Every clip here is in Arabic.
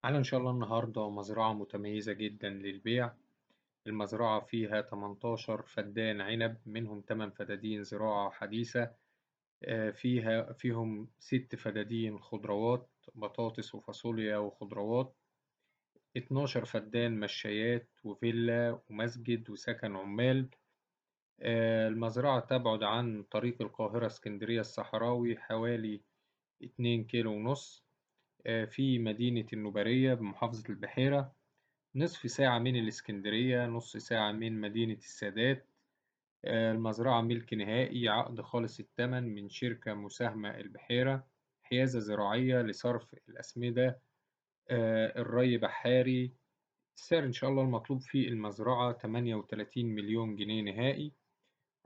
معانا إن شاء الله النهاردة مزرعة متميزة جدا للبيع. المزرعة فيها 18 فدان عنب، منهم 8 فدادين زراعة حديثة. فيهم 6 فدادين خضروات، بطاطس وفاصوليا وخضروات. 12 فدان مشايات وفيلا ومسجد وسكن عمال. المزرعة تبعد عن طريق القاهرة اسكندرية الصحراوي حوالي 2 كيلو ونص. في مدينة النوبارية بمحافظة البحيرة، نصف ساعة من الإسكندرية، نص ساعة من مدينة السادات. المزرعة ملك نهائي، عقد خالص الثمن من شركة مساهمة البحيرة، حيازة زراعية لصرف الأسمدة. الري بحاري. السعر إن شاء الله المطلوب في المزرعة 38 مليون جنيه نهائي.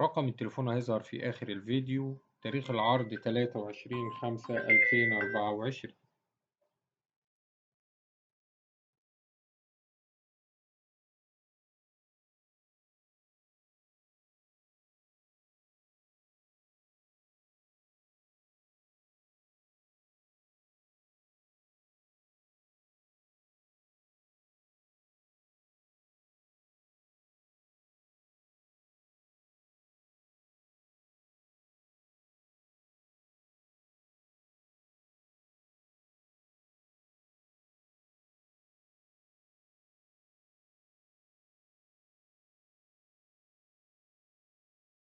رقم التليفون هيظهر في آخر الفيديو. تاريخ العرض 23/5/2024.